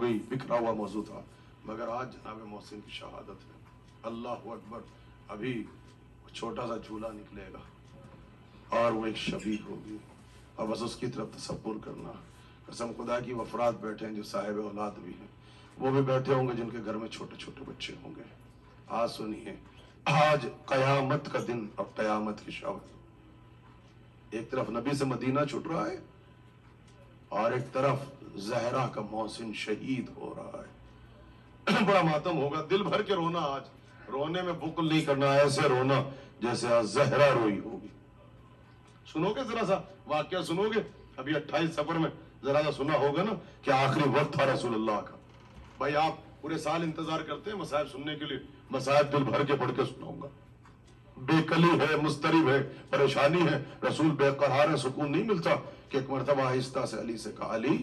गई, बिखरा हुआ मौजू था, मगर आज जनाब मोहसिन की शहादत है। अल्लाह अकबर। अभी छोटा सा झूला निकलेगा और वो एक शबी होगी और बस उसकी तरफ तसव्वुर करना। कसम खुदा की अफराद बैठे हैं जो साहिब औलाद भी हैं, वो भी बैठे होंगे जिनके घर में छोटे छोटे बच्चे होंगे। आज सुनिए, आज कयामत का दिन और कयामत की शब। एक तरफ नबी से मदीना छुट रहा है और एक तरफ जहरा का मोहसिन शहीद हो रहा है। बड़ा मातम होगा, दिल भर के रोना। आज रोने में बुकल नहीं करना, ऐसे रोना जैसे आज जहरा रोई होगी। सुनोगे जरा सा वाकया, सुनोगे अभी 28 सफर में जरा सा सुना होगा ना कि आखिरी वक्त था रसूलुल्लाह का। भाई आप पूरे साल इंतजार करते हैं मसाइब सुनने के लिए, मसाइब दिल भर के पढ़ के सुनाऊंगा। बेकली है, मुस्तरिब है, परेशानी है, रसूल बेकरार है, सुकून नहीं मिलता कि एक मरतबा आहिस्ता से अली से कहा, अली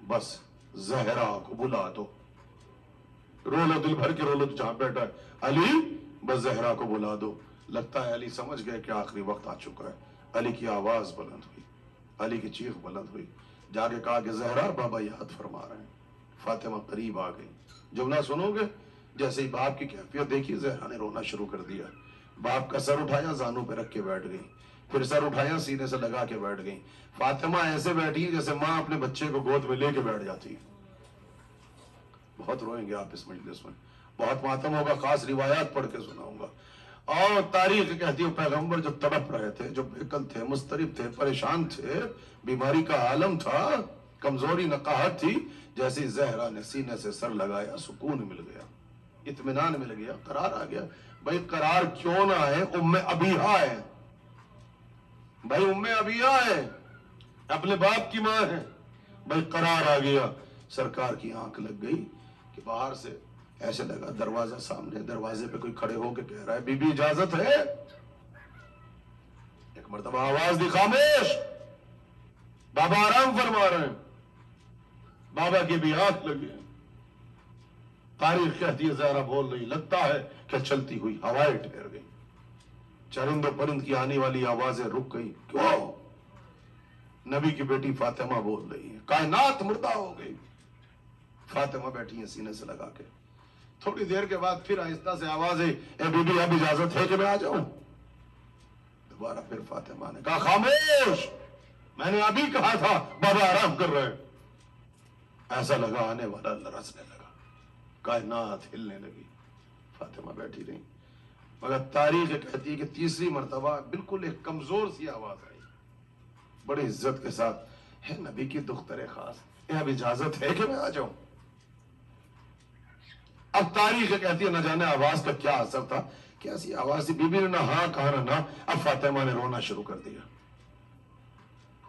बस जहरा को बुला दो, रो लो, दिल भर के रो लो जहां बैठा है, अली बस जहरा को बुला दो। लगता है अली समझ गए कि आखिरी वक्त आ चुका है। अली की आवाज बुलंद हुई, अली की चीख बुलंद हुई, जाके कहा कि जहरा बाबा याद फरमा रहे हैं। फातिमा करीब आ गई। जुमला सुनोगे, जैसे ही बाप की कैफियत देखी, जहरा ने रोना शुरू कर दिया। बाप का सर उठाया, जानू पे रख के बैठ गई, फिर सर उठाया, सीने से लगा के बैठ गई। फातिमा ऐसे बैठी है जैसे माँ अपने बच्चे को गोद में लेके बैठ जाती है। बहुत रोएंगे आप इस मजलिस में, बहुत मातम होगा, खास रिवायात पढ़ के सुनाऊंगा। और तारीख कहती है पैगंबर जब तड़प रहे थे, जब बेकल थे, मुस्तरिब थे, परेशान थे, बीमारी का आलम था, कमजोरी नकाहत थी, जैसे जहरा ने सीने से सर लगाया, सुकून मिल गया, इत्मीनान मिल गया, करार आ गया। भाई करार क्यों ना है, उम्मे अबीहा है, भाई उम्मे अबीहा है, अपने बाप की मां है, भाई करार आ गया। सरकार की आंख लग गई कि बाहर से ऐसे लगा दरवाजा सामने, दरवाजे पे कोई खड़े होके कह रहा है, बीबी इजाजत है। एक मर्तबा आवाज दी, खामोश, बाबा आराम फरमा रहे हैं। बाबा की भी आंख लगी। तारीख कहती है जहरा बोल रही, लगता है कि चलती हुई हवाएं ठहर गई, चरिंद परिंद की आने वाली आवाजें रुक गई। क्यों? नबी की बेटी फातिमा बोल रही है, कायनात मुर्दा हो गई। फातिमा बैठी है सीने से लगा के। थोड़ी देर के बाद फिर आहिस्ता से आवाज आई, ए बीबी अब इजाजत है कि मैं आ जाऊं? दोबारा फिर फातिमा ने कहा, खामोश, मैंने अभी कहा था बाबा आराम कर रहे हैं। ऐसा लगा आने वाला लरसने लगा, कायनात हिलने लगी। फातिमा बैठी रही, मगर तारीख कहती है कि तीसरी मर्तबा बिल्कुल एक कमजोर सी आवाज आई, बड़ी इज्जत के साथ, है नबी की दुख्तरे खास, अब इजाजत है कि मैं आ जाऊं? अब तारीख कहती है न जाने आवाज का क्या असर था, कैसी आवाज थी, बीबी ने ना हाँ कहा ना। अब फातिमा ने रोना शुरू कर दिया।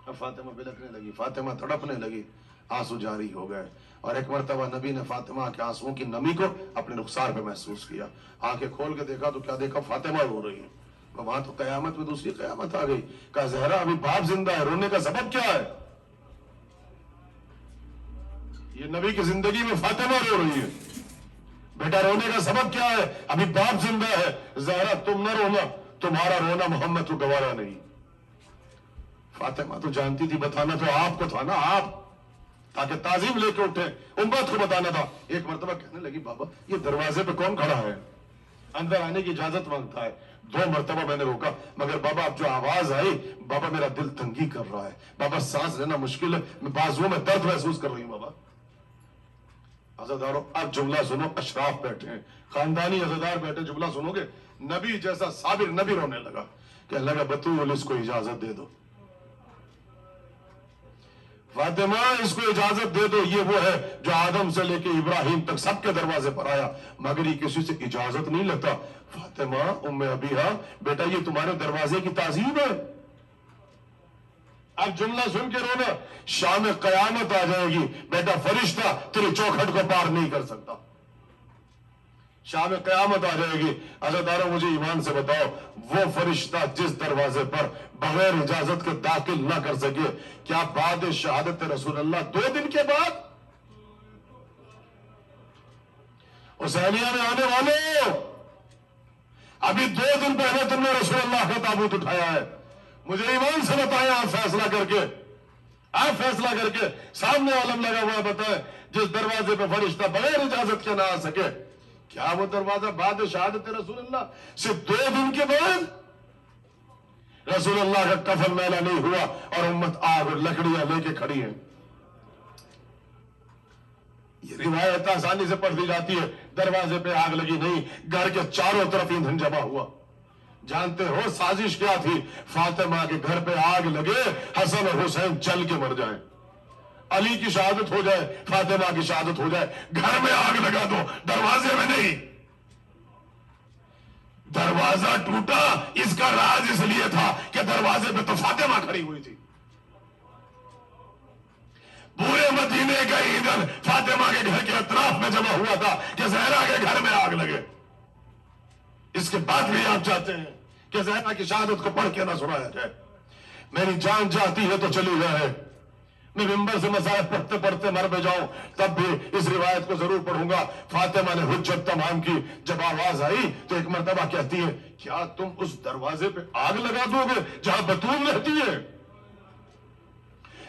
अब फातिमा बिलखने लगी, फातिमा तड़पने लगी, आंसू जारी हो गए। और एक मरतबा नबी ने फातिमा के आंसुओं की नमी को अपने रुखसार पे महसूस किया। आंखें खोल के देखा तो क्या देखा, फातिमा रो रही है। वहां तो कयामत में दूसरी कयामत आ गई। कहा, जहरा अभी बाप जिंदा है, रोने का सबब क्या है? ये नबी की जिंदगी में फातिमा रो रही है, बेटा रोने का सबब क्या है? अभी बाप जिंदा है। जहरा तुम न रोना, तुम्हारा रोना मोहम्मद को गवारा नहीं। फातिमा तो जानती थी, बताना तो आपको था ना, आप ताकि ताजीम लेके उठे, उम्मत को बताना था। एक मरतबा कहने लगी, बाबा ये दरवाजे पे कौन खड़ा है? अंदर आने की इजाजत मांगता है। 2 मरतबा मैंने रोका, मगर बाबा अब जो आवाज आई, बाबा मेरा दिल तंगी कर रहा है, बाबा सांस लेना मुश्किल है, मैं बाजुओं में दर्द महसूस कर रही हूं बाबा। अज़ादारों अब जुमला सुनो, अशराफ बैठे हैं, खानदानी अज़ादार बैठे, जुमला सुनोगे। नबी जैसा साबिर नबी रोने लगा, कहने लगा, बतूल इसको इजाजत दे दो, फातिमा इसको इजाजत दे दो। ये वो है जो आदम से लेके इब्राहिम तक सबके दरवाजे पर आया, मगर ये किसी से इजाजत नहीं लेता। फातिमा उम्मे अबीहा, बेटा ये तुम्हारे दरवाजे की ताजीब है। अब जुमला सुन के रोना, शाम कयामत आ जाएगी, बेटा फरिश्ता तेरी चौखट को पार नहीं कर सकता। शाम कयामत आ जाएगी। अज़ादारों मुझे ईमान से बताओ, वो फरिश्ता जिस दरवाजे पर बगैर इजाजत के दाखिल ना कर सके, क्या बाद शहादत रसूलुल्लाह 2 दिन के बाद? हुसैनिया में आने वाले, अभी 2 दिन पहले तुमने रसूलुल्लाह का ताबूत उठाया है। मुझे ईमान से बताएं, आप फैसला करके, आप फैसला करके, सामने आलम लगा हुआ है, बताएं जिस दरवाजे पे फरिश्ता बगैर इजाजत के ना आ सके, क्या वो दरवाजा बाद शहादत रसूलुल्लाह से 2 दिन के बाद रसूलुल्लाह का कफन मैला नहीं हुआ और उम्मत आग और लकड़ियां लेके खड़ी है। ये रिवायत आसानी से पढ़ दी जाती है, दरवाजे पे आग लगी नहीं, घर के चारों तरफ ईंधन जमा हुआ। जानते हो साजिश क्या थी? फातिमा के घर पे आग लगे, हसन और हुसैन जल के मर जाए, अली की शहादत हो जाए, फातिमा की शहादत हो जाए। घर में आग लगा दो, दरवाजे में नहीं। दरवाजा टूटा, इसका राज इसलिए था कि दरवाजे पे तो फातिमा खड़ी हुई थी। पूरे मदीने का ईंधन फातिमा के घर के अतराफ में जमा हुआ था कि ज़हरा के घर में आग लगे। इसके बाद भी आप चाहते हैं कि ज़हरा की शहादत को पढ़ के ना सुनाया जाए। मेरी जान जाती है तो चली जाए, मैं मिंबर से मसाइल पढ़ते पढ़ते मर भी जाऊं तब भी इस रिवायत को जरूर पढ़ूंगा। फातिमा ने हुज्जत तमाम की, जब आवाज आई तो एक मर्तबा कहती है, क्या तुम उस दरवाजे पे आग लगा दोगे जहां बतूल रहती है,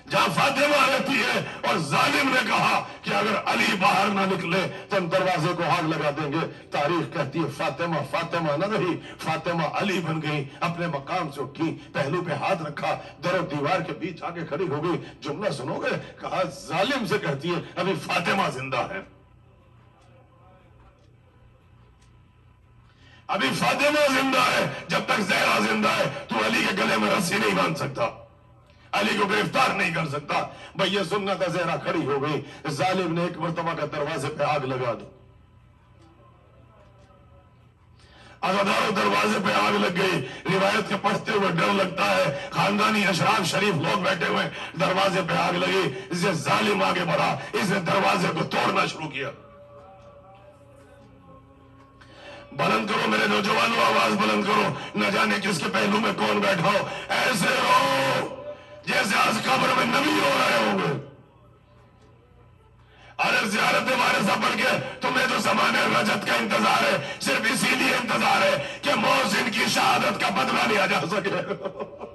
जहां फातिमा रहती है? और जालिम ने कहा कि अगर अली बाहर ना निकले तो हम दरवाजे को आग लगा देंगे। तारीख कहती है फातिमा फातिमा न रही, फातिमा अली बन गई, अपने मकाम से उठी, पहलू पे हाथ रखा, दर और दीवार के बीच आके खड़ी हो गई। जुमला सुनोगे? कहा जालिम से कहती है अभी फातिमा जिंदा है, अभी फातिमा जिंदा है। जब तक ज़हरा जिंदा है तू अली के गले में रस्सी नहीं बांध सकता, अली को गिरफ्तार नहीं कर सकता। भाई ये सुनना था, ज़हरा खड़ी हो गई, जालिम ने एक मर्तबा का दरवाजे पे आग लगा दी। अज़ादारों दरवाजे पे आग लग गई। रिवायत के पढ़ते हुए डर लगता है, खानदानी अशराफ शरीफ लोग बैठे हुए, दरवाजे पे आग लगी। इसे जालिम आगे बढ़ा, इसने दरवाजे को तोड़ना शुरू किया। बुलंद करो मेरे नौजवानों, आवाज बुलंद करो, न जाने किसके पहलू में कौन बैठा हो। ऐसे हो जैसे आज कब्र में नबी हो रहे होंगे। अरे ज़ियारत वारिसा पढ़ के तुम्हें तो ज़माने रजत का इंतजार है, सिर्फ इसीलिए इंतजार है कि मोहसिन की शहादत का बदला लिया जा सके।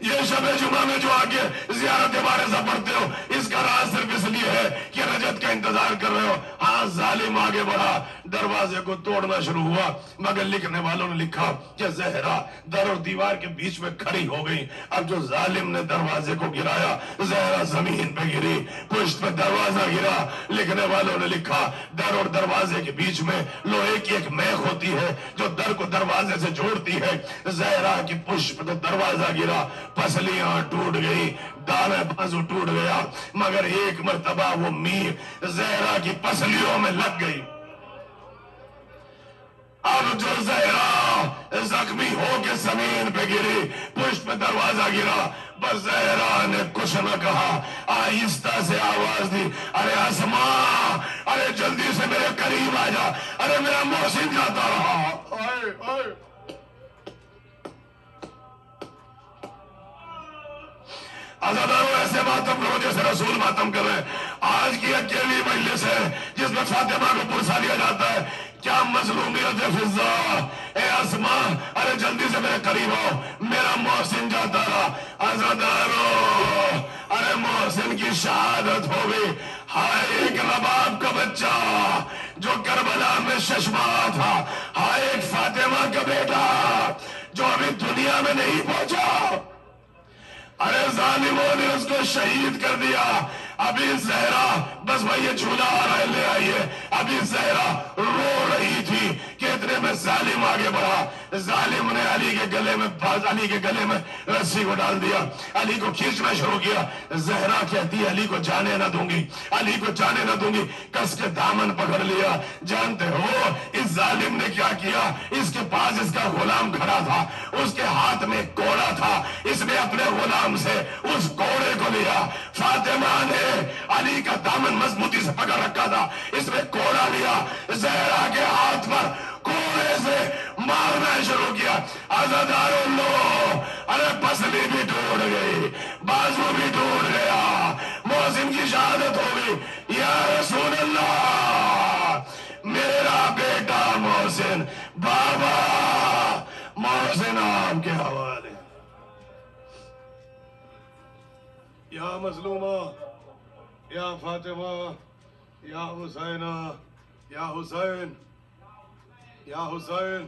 ये शब जुमा में जो आके ज़ियारत वारिसा पढ़ते हो, इसका राज सिर्फ इसलिए है कि रजत का इंतजार कर रहे हो। हाँ, जालिम आगे बढ़ा, दरवाजे को तोड़ना शुरू हुआ, मगर लिखने वालों ने लिखा कि ज़हरा दर और दीवार के बीच में खड़ी हो गई। अब जो जालिम ने दरवाजे को गिराया, ज़हरा जमीन पे गिरी, पुश्त पे दरवाजा गिरा। लिखने वालों ने लिखा दर और दरवाजे के बीच में लोहे की एक मेख होती है जो दर को दरवाजे से जोड़ती है। ज़हरा की पुश्त पे तो दरवाजा गिरा, पसलियां टूट गई, दाना बाजू टूट गया, मगर एक मर्तबा वो मीर ज़हरा की पसलियों में लग गई। अब जो ज़हरा जख्मी होके जमीन पे गिरी, पुष्प पे दरवाजा गिरा, बस ज़हरा ने कुछ न कहा, आहिस्ता से आवाज दी, अरे आसमा, अरे जल्दी से मेरे करीब आ जा, अरे मेरा मोहसिन जाता रहा। आए, आए। आज़ादारों ऐसे मातम करो जैसे रसूल मातम कर रहे हैं। आज की अकेली मजलिस है जिसमें फातिमा को पुरसा लिया जाता है। क्या मजलूमियत है फिजा, ए आसमा, अरे जल्दी से मेरे करीब आओ, मेरा मोहसिन जाता रहा। आज़ादारों, अरे मोहसिन की शहादत हो गई। हाय एक रबाब का बच्चा जो करबला में शशमा था, हाय एक फातिमा का बेटा जो अभी दुनिया में नहीं पहुंचा। अरे जालिमों ने उसको शहीद कर दिया। अभी ज़हरा, बस भाई ये झूला आ रहा है, ले आइए। अभी ज़हरा रो रही थी कि इतने में जालिम आगे बढ़ा। जालिम ने अली के गले में रस्सी को डाल दिया, अली को खींचना शुरू किया। ज़हरा कहती है अली को जाने ना दूंगी, अली को जाने ना दूंगी, कस के दामन पकड़ लिया। जानते हो इस जालिम ने क्या किया? इसके पास इसका गुलाम खड़ा था, उसके हाथ में कोड़ा था, इसने अपने गुलाम से उस कोड़े को लिया। फातिमा ने अली का दामन मजबूती से पकड़ रखा था, इसमें कोड़ा लिया, ज़हरा के हाथ पर कोड़े से मारना शुरू किया। आज़ादारों लो, अरे पसली भी टूट गई, बाजू भी टूट गया, मोहसिन की शहादत हो गई। या रसूल अल्लाह, मेरा बेटा मोहसिन, बाबा मोहसिन आपके हवाले। या मजलूमा, یا فاطمہ یا حسینہ یا حسین یا حسین